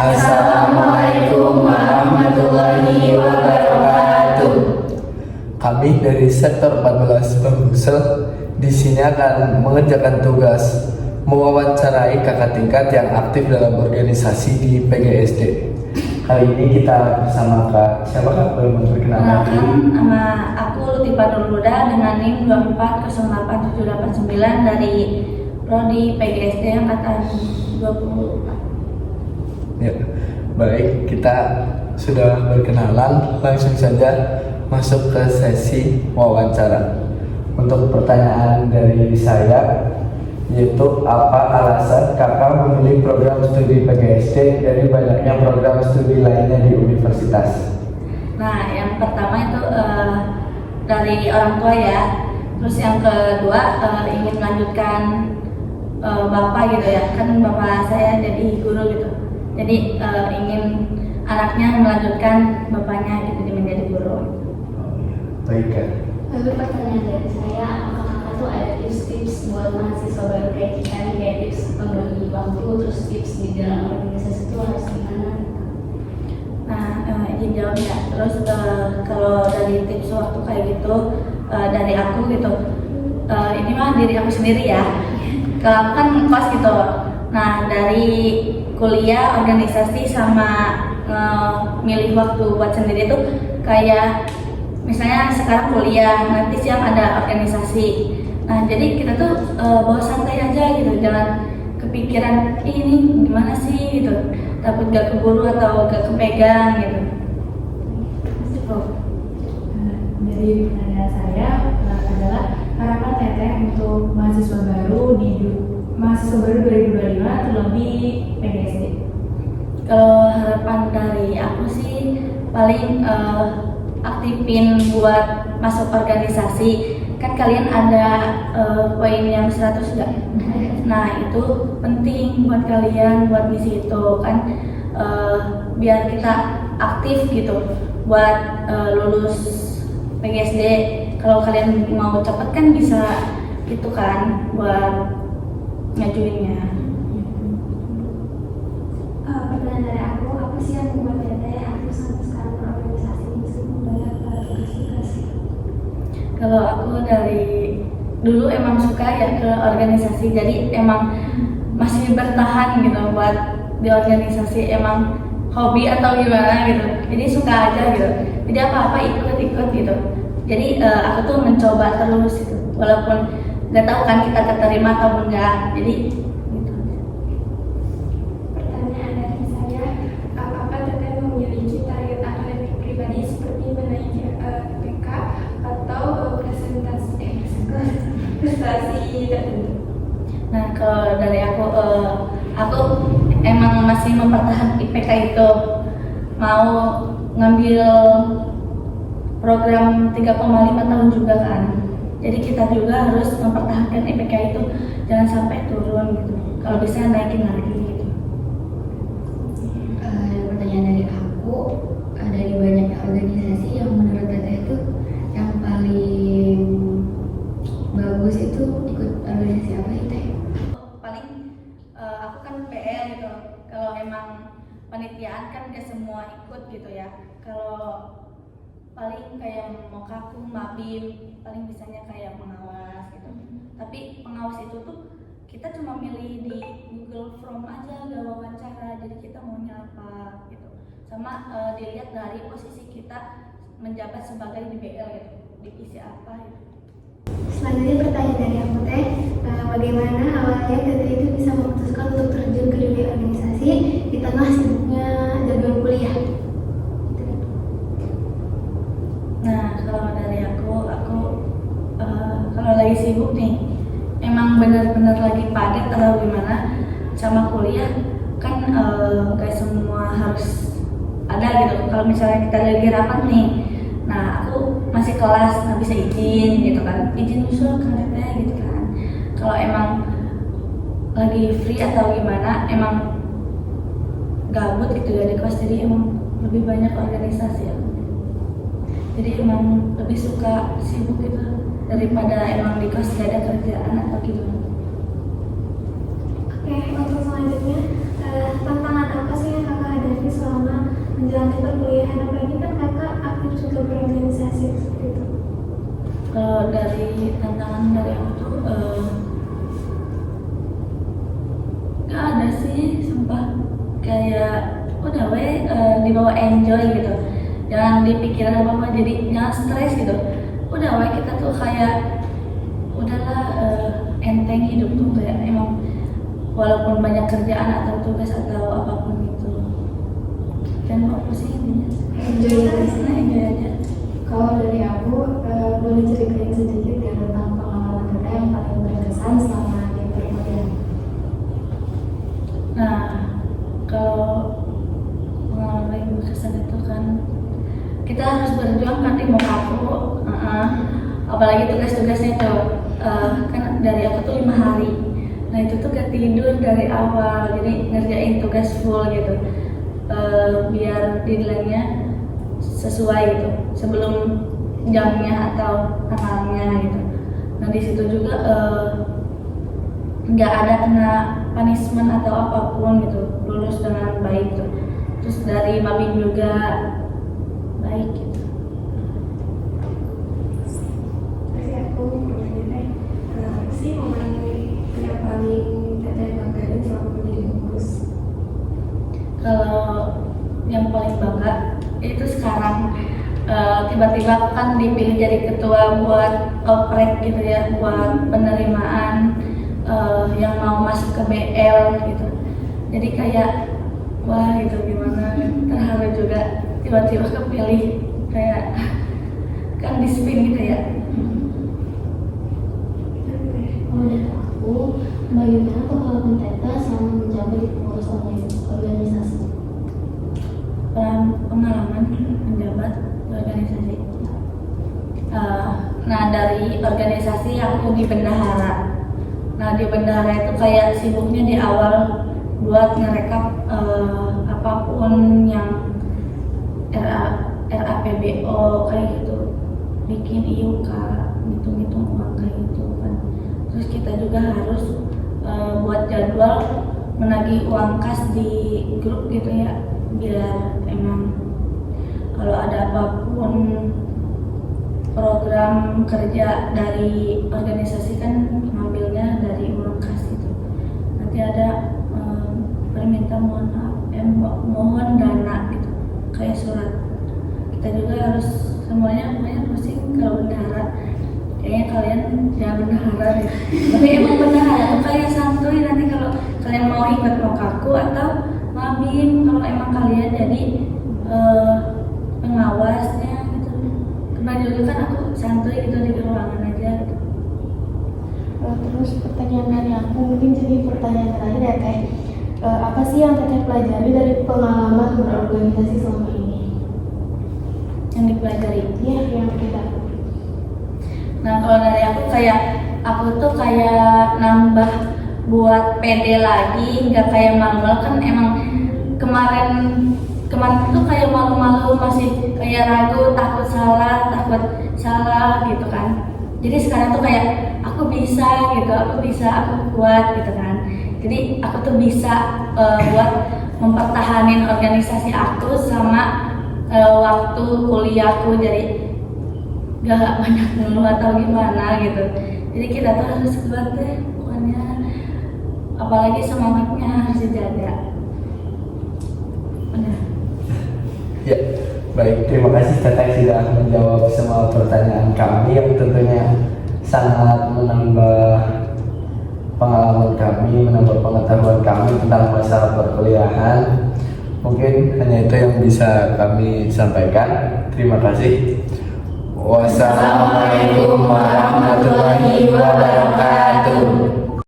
Assalamualaikum warahmatullahi wabarakatuh. Kami dari sektor 14 Pembusel di sini akan mengerjakan tugas mewawancarai kakak tingkat yang aktif dalam organisasi di PGSD. Kali ini kita bersama Kak, siapa Kak? Boleh memperkenalkan diri? Nama aku Lutifa Nurhuda dengan NIM 2408789 dari Prodi PGSD angkatan 20. Ya, baik, kita sudah berkenalan, langsung saja masuk ke sesi wawancara. Untuk pertanyaan dari saya, yaitu apa alasan kakak memilih program studi PGSD dari banyaknya program studi lainnya di universitas? Nah, yang pertama itu dari orang tua ya. Terus yang kedua ingin melanjutkan bapak gitu ya. Kan bapak saya jadi guru gitu. Jadi ingin anaknya melanjutkan bapaknya gitu menjadi guru. Baik Kak. Lalu pertanyaan dari saya, apakah kakak tuh ada tips-tips buat mahasiswa baru kayak kita nih, kayak tips membagi waktu, terus tips di dalam organisasi itu harus gimana? Nah, izin jawab ya. Terus kalau dari tips waktu kayak gitu dari aku gitu, ini mah diri aku sendiri ya. Kalau aku kan kos gitu. Nah, dari kuliah, organisasi sama milih waktu buat sendiri tuh kayak misalnya sekarang kuliah, nanti siang ada organisasi. Nah, jadi kita tuh bawa santai aja gitu, jangan kepikiran ini gimana sih gitu, takut gak keburu atau gak kepegang gitu. Dari pertanyaan saya adalah harapan teteh untuk mahasiswa baru 2025 terlebih PGSD. Kalau harapan dari aku sih paling aktifin buat masuk organisasi. Kan kalian ada poin yang 100 nggak? Nah, itu penting buat kalian buat di situ kan, biar kita aktif gitu buat lulus PGSD. Kalau kalian mau cepet kan bisa gitu kan buat ngajuinnya. Pertanyaan dari aku, apa sih yang membuat teteh aktif sampai sekarang berorganisasi meskipun banyak tugas-tugas? Kalau aku dari dulu emang suka ya ke organisasi, jadi emang masih bertahan gitu buat di organisasi, emang hobi atau gimana gitu, jadi suka aja gitu, jadi apa-apa ikut gitu. Jadi aku tuh mencoba terus gitu, walaupun nggak tahu kan kita keterima atau enggak, jadi gitu. Pertanyaan dari saya, apakah teteh memiliki target akademik pribadi seperti menaiki PK atau prestasi tertentu? Nah, kalau dari aku emang masih mempertahankan IPK itu, mau ngambil program 3,5 tahun juga kan. Jadi kita juga harus mempertahankan IPK itu, jangan sampai turun gitu. Kalau bisa naikin lagi gitu. Pertanyaan dari aku, dari banyak organisasi yang menurut teteh itu yang paling bagus itu ikut organisasi apa sih teh? Paling aku kan PL gitu. Kalau emang panitiaan kan gak semua ikut gitu ya. Kalau paling kayak Mokaku, Mabim, paling bisanya kayak pengawas gitu. Tapi pengawas itu tuh kita cuma milih di Google Form aja, gak wawancara. Jadi kita maunya apa gitu. Sama dilihat dari posisi kita menjabat sebagai DBL gitu, divisi apa gitu. Selanjutnya pertanyaan dari aku teh, bagaimana awalnya teteh itu bisa memutuskan untuk terjun ke dunia organisasi di tengah sibuknya jadwal kuliah? Nah, kalau dari aku kalau lagi sibuk nih, emang benar-benar lagi padat atau gimana sama kuliah kan, gak semua harus ada gitu. Kalau misalnya kita lagi rapat nih, nah aku masih kelas nggak bisa izin gitu kan, izin usul ke teteh gitu kan. Kalau emang lagi free atau gimana, emang gabut gitu ya di kelas, jadi emang lebih banyak organisasi ya. Jadi emang lebih suka sibuk gitu daripada emang di kelas gak ada kerjaan atau gitu. Oke, untuk selanjutnya tantangan apa sih yang kakak menjalani perkuliahan, apalagi kan kakak aktif juga berorganisasi seperti itu. Kalau dari tantangan dari aku tuh gak ada sih, sumpah. Kayak udah dibawa enjoy gitu, jangan dipikirin apa-apa, jadi jangan stres gitu. Udah kita tuh kayak udahlah, enteng hidup tuh, kayak emang walaupun banyak kerjaan atau tugas atau apapun gitu, dan mau pusing Enjoy aja. Kalau dari aku, boleh ceritain sedikit ya tentang pengalaman kita yang paling berkesan selama di perkuliahan. Nah, kalau pengalaman yang berkesan itu kan kita harus berjuang kan di mukaku, apalagi tugas-tugasnya tuh kan dari aku tuh 5 hari. Nah itu tuh gak tidur dari awal, jadi ngerjain tugas full gitu, biar deadline-nya sesuai gitu sebelum jamnya atau tanggalnya gitu. Nah di situ juga nggak ada kena punishment atau apapun gitu, lulus dengan baik tuh. Terus dari Mabim juga baik gitu. Terus aku bertanya, apa sih momen yang paling teteh banggain selama menjadi pengurus? Kalau yang paling bangga itu sekarang tiba-tiba aku kan dipilih jadi ketua buat oprek gitu ya, buat penerimaan yang mau masuk ke BL gitu. Jadi kayak wah gitu, gimana, terharu juga tiba-tiba kepilih, kayak kan di spin gitu ya. Kalau dari aku, bagaimana pengalaman teteh selama menjabat di pengurus organisasi? Pengalaman menjabat di organisasi. Nah dari organisasi aku di bendahara. Nah di bendahara itu kayak sibuknya di awal buat ngerekap apapun yang RAPBO kayak gitu, bikin IUK, ngitung-ngitung uang kayak gitu kan. Terus kita juga harus buat jadwal menagih uang kas di grup gitu ya, biar emang kalau ada apapun program kerja dari organisasi kan ngambilnya dari uang kas gitu. Nanti ada permintaan mohon dana gitu, kayak surat. Kita juga harus semuanya pusing kalau bendahara. Kayaknya kalian jangan bendahara deh. Tapi emang bendahara tuh kayak santuy, nanti kalau kalian mau ikut kaku atau Mabim, kalau emang kalian jadi pengawasnya gitu. Kemarin dulu kan aku santuy gitu di ruangan aja gitu. Terus pertanyaan dari aku mungkin jadi pertanyaan terakhir ya Teh. Apa sih yang Teteh pelajari dari pengalaman berorganisasi selama ini? Yang dipelajari. Iya, yang kita. Nah kalau dari aku tuh kayak nambah buat pede lagi, nggak kayak manual kan. Emang kemarin tuh kayak malu-malu, masih kayak ragu, takut salah gitu kan. Jadi sekarang tuh kayak aku bisa gitu, aku kuat gitu kan. Jadi aku tuh bisa buat mempertahanin organisasi aku sama waktu kuliahku, jadi gak banyak ngeluh atau gimana gitu. Jadi kita tuh harus kuat deh pokoknya, apalagi semangatnya harus dijaga. Udah. Ya, baik, terima kasih Teteh sudah menjawab semua pertanyaan kami yang tentunya sangat menambah pengalaman kami, menambah pengetahuan kami tentang masa perkuliahan. Mungkin hanya itu yang bisa kami sampaikan. Terima kasih. Wassalamualaikum warahmatullahi wabarakatuh.